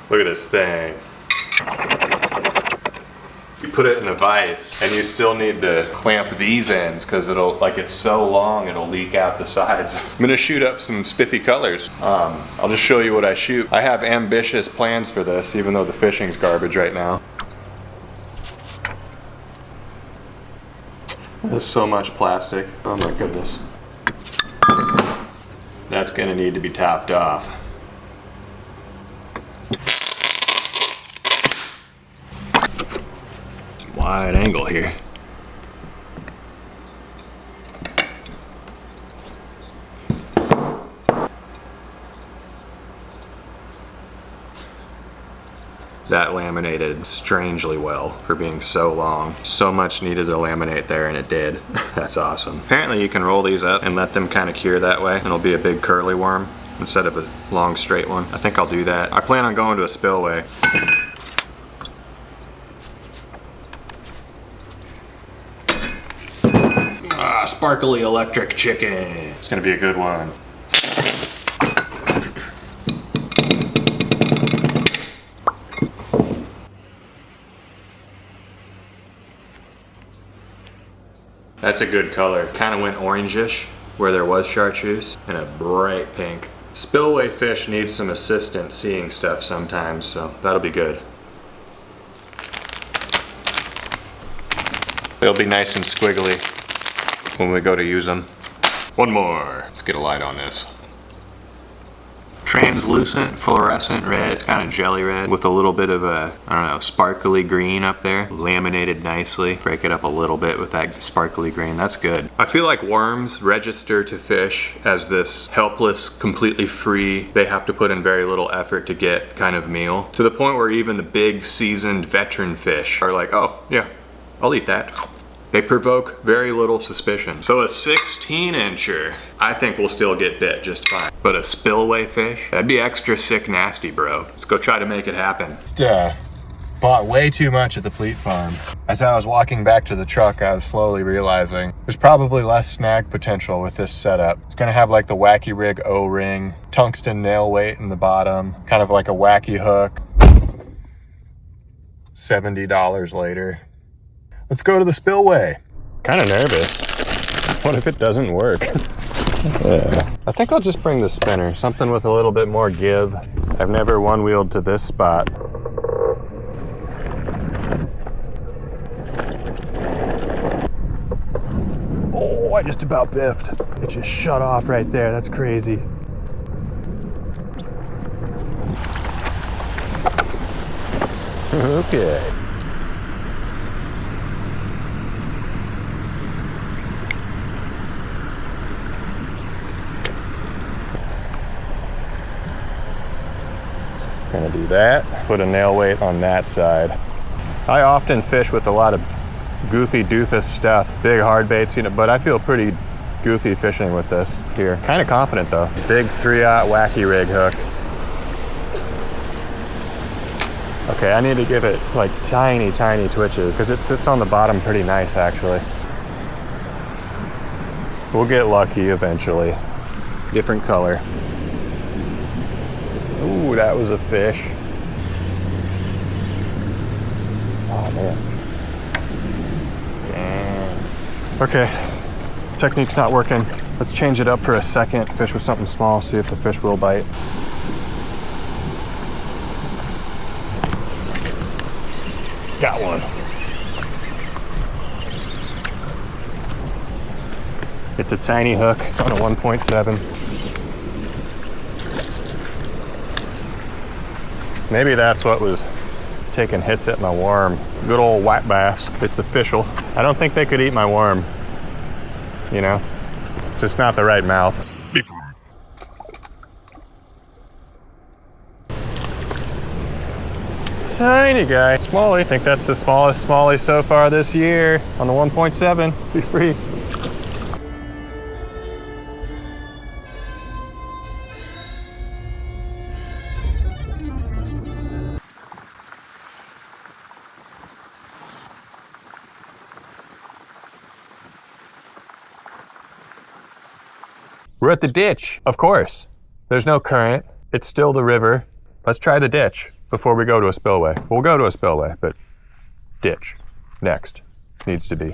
Look at this thing. You put it in a vise and you still need to clamp these ends because it's so long it'll leak out the sides. I'm gonna shoot up some spiffy colors. I'll just show you what I shoot. I have ambitious plans for this, even though the fishing's garbage right now. There's so much plastic. Oh my goodness. That's gonna need to be topped off. Wide angle here. That laminated strangely well for being so long. So much needed to laminate there and it did. That's awesome. Apparently you can roll these up and let them kind of cure that way and it'll be a big curly worm instead of a long straight one. I think I'll do that. I plan on going to a spillway. Sparkly electric chicken. It's gonna be a good one. That's a good color. Kind of went orangish where there was chartreuse and a bright pink. Spillway fish need some assistance seeing stuff sometimes, so that'll be good. It'll be nice and squiggly when we go to use them. One more. Let's get a light on this. Translucent fluorescent red. It's kind of jelly red with a little bit of a, I don't know, sparkly green up there. Laminated nicely. Break it up a little bit with that sparkly green. That's good. I feel like worms register to fish as this helpless, completely free, they have to put in very little effort to get kind of meal. To the point where even the big seasoned veteran fish are like, oh yeah, I'll eat that. They provoke very little suspicion. So a 16-incher, I think we'll still get bit just fine. But a spillway fish, that'd be extra sick nasty, bro. Let's go try to make it happen. Just bought way too much at the Fleet Farm. As I was walking back to the truck, I was slowly realizing there's probably less snag potential with this setup. It's gonna have like the Wacky Rig O-ring, tungsten nail weight in the bottom, kind of like a wacky hook. $70 later. Let's go to the spillway. Kind of nervous. What if it doesn't work? Yeah. I think I'll just bring the spinner, something with a little bit more give. I've never one-wheeled to this spot. Oh, I just about biffed. It just shut off right there. That's crazy. Okay. Gonna do that. Put a nail weight on that side. I often fish with a lot of goofy doofus stuff, big hard baits, you know, but I feel pretty goofy fishing with this here. Kind of confident though. Big 3/0 Wacky Rig hook. Okay, I need to give it like tiny twitches because it sits on the bottom pretty nice actually. We'll get lucky eventually. Different color. Ooh, that was a fish. Oh man. Damn. Okay, technique's not working. Let's change it up for a second. Fish with something small, see if the fish will bite. Got one. It's a tiny hook on a 1.7. Maybe that's what was taking hits at my worm. Good old white bass. It's official. I don't think they could eat my worm. You know? It's just not the right mouth. Tiny guy. Smallie. I think that's the smallest smallie so far this year on the 1.7. Be free. We're at the ditch, of course. There's no current. It's still the river. Let's try the ditch. before we go to a spillway. We'll go to a spillway, but ditch next needs to be.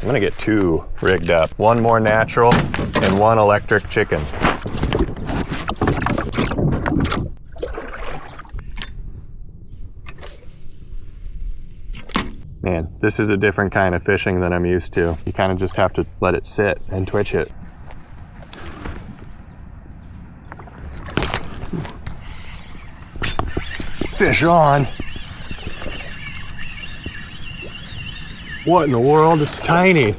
I'm gonna get 2 rigged up. 1 more natural and 1 electric chicken. Man, this is a different kind of fishing than I'm used to. You kind of just have to let it sit and twitch it. Fish on. What in the world? It's tiny.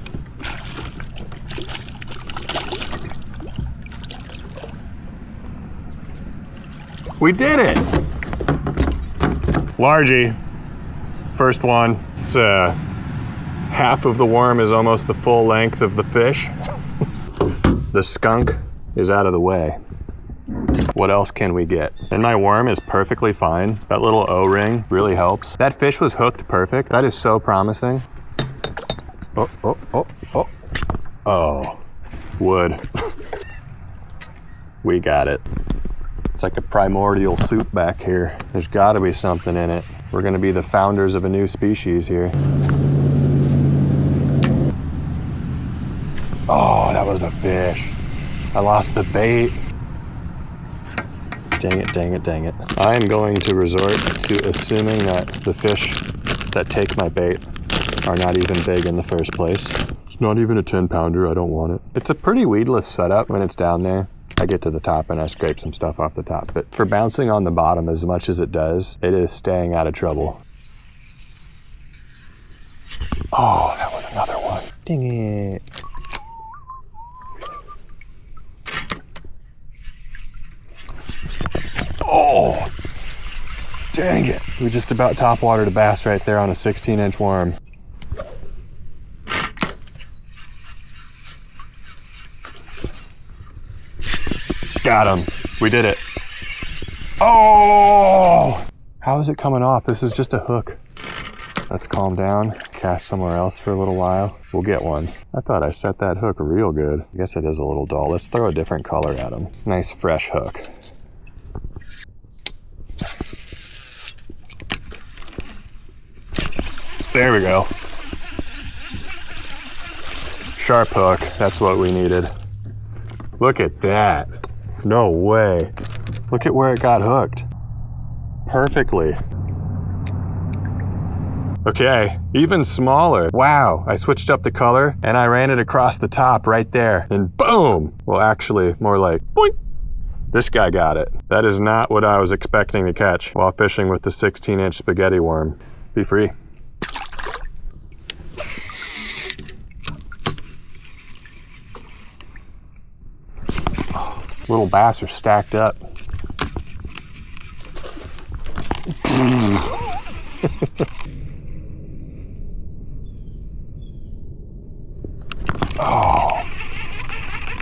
We did it! Largie. First one. It's half of the worm is almost the full length of the fish. The skunk is out of the way. What else can we get? And my worm is perfectly fine. That little O-ring really helps. That fish was hooked perfect. That is so promising. Oh, oh, oh, oh. Oh, wood. We got it. It's like a primordial soup back here. There's gotta be something in it. We're gonna be the founders of a new species here. Oh, that was a fish. I lost the bait. Dang it, dang it, dang it. I am going to resort to assuming that the fish that take my bait are not even big in the first place. It's not even a 10-pounder, I don't want it. It's a pretty weedless setup when it's down there. I get to the top and I scrape some stuff off the top, but for bouncing on the bottom as much as it does, it is staying out of trouble. Oh, that was another one. Dang it. Oh, dang it. We just about topwatered a bass right there on a 16-inch worm. Got him. We did it. Oh! How is it coming off? This is just a hook. Let's calm down, cast somewhere else for a little while. We'll get one. I thought I set that hook real good. I guess it is a little dull. Let's throw a different color at him. Nice fresh hook. There we go. Sharp hook, that's what we needed. Look at that. No way. Look at where it got hooked. Perfectly. Okay, even smaller. Wow, I switched up the color and I ran it across the top right there. And boom! Well, actually, more like boink. This guy got it. That is not what I was expecting to catch while fishing with the 16-inch spaghetti worm. Be free. Little bass are stacked up. Oh,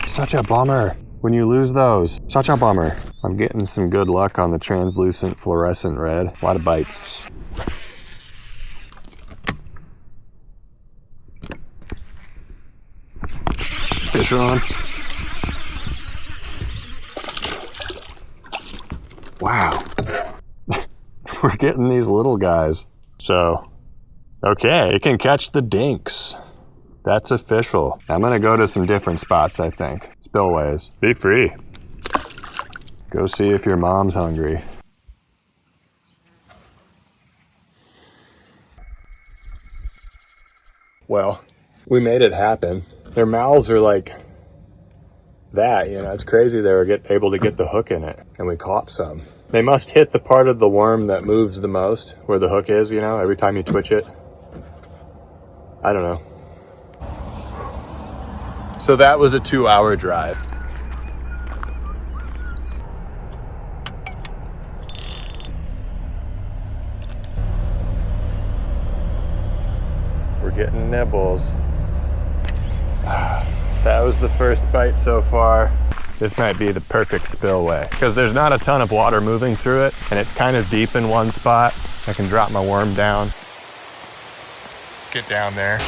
such a bummer when you lose those. Such a bummer. I'm getting some good luck on the translucent fluorescent red. A lot of bites. Fish on. Wow. We're getting these little guys. So, okay, it can catch the dinks. That's official. I'm gonna go to some different spots, I think. Spillways. Be free. Go see if your mom's hungry. Well, we made it happen. Their mouths are like that, you know, it's crazy they were able to get the hook in it, and we caught some. They must hit the part of the worm that moves the most, where the hook is, you know, every time you twitch it. I don't know. So that was a 2-hour drive. We're getting nibbles. That was the first bite so far. This might be the perfect spillway because there's not a ton of water moving through it and it's kind of deep in one spot. I can drop my worm down. Let's get down there.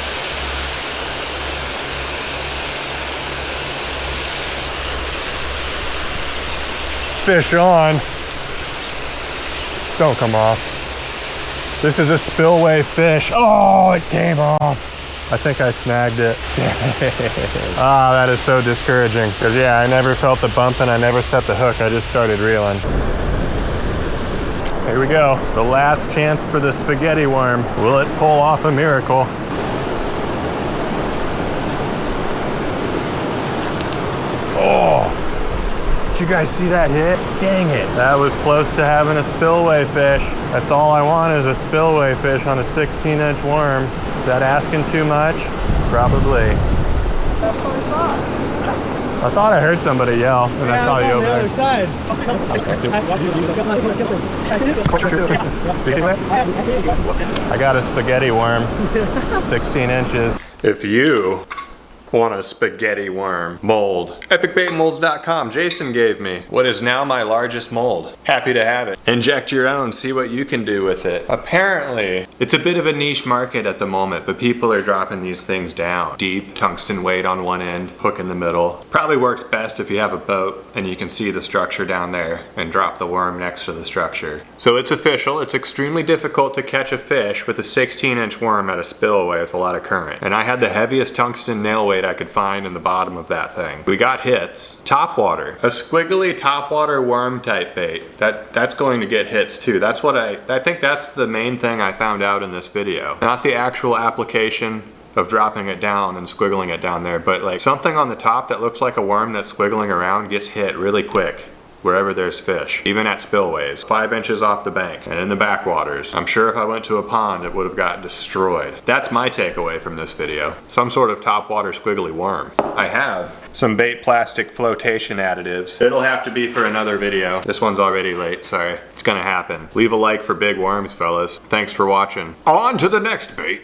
Fish on. Don't come off. This is a spillway fish. Oh, it came off. I think I snagged it. Ah, that is so discouraging. Because yeah, I never felt the bump and I never set the hook. I just started reeling. Here we go. The last chance for the spaghetti worm. Will it pull off a miracle? Oh, did you guys see that hit? Dang it. That was close to having a spillway fish. That's all I want is a spillway fish on a 16-inch worm. Is that asking too much? Probably. That's what I thought. I thought I heard somebody yell, and I saw you over there. On the other side. I got a spaghetti worm, 16 inches. If you want a spaghetti worm mold, epicbaitmolds.com, Jason gave me what is now my largest mold. Happy to have it. Inject your own, see what you can do with it. Apparently, it's a bit of a niche market at the moment, but people are dropping these things down. Deep, tungsten weight on one end, hook in the middle. Probably works best if you have a boat and you can see the structure down there and drop the worm next to the structure. So it's official, it's extremely difficult to catch a fish with a 16-inch worm at a spillway with a lot of current. And I had the heaviest tungsten nail weight I could find in the bottom of that thing. We got hits. Topwater, a squiggly topwater worm type bait. That's going to get hits too. That's what I think that's the main thing I found out in this video. Not the actual application of dropping it down and squiggling it down there, but like something on the top that looks like a worm that's squiggling around gets hit really quick wherever there's fish, even at spillways, 5 inches off the bank and in the backwaters. I'm sure if I went to a pond, it would have got destroyed. That's my takeaway from this video. Some sort of topwater squiggly worm. I have some bait plastic flotation additives. It'll have to be for another video. This one's already late, sorry. It's gonna happen. Leave a like for big worms, fellas. Thanks for watching. On to the next bait.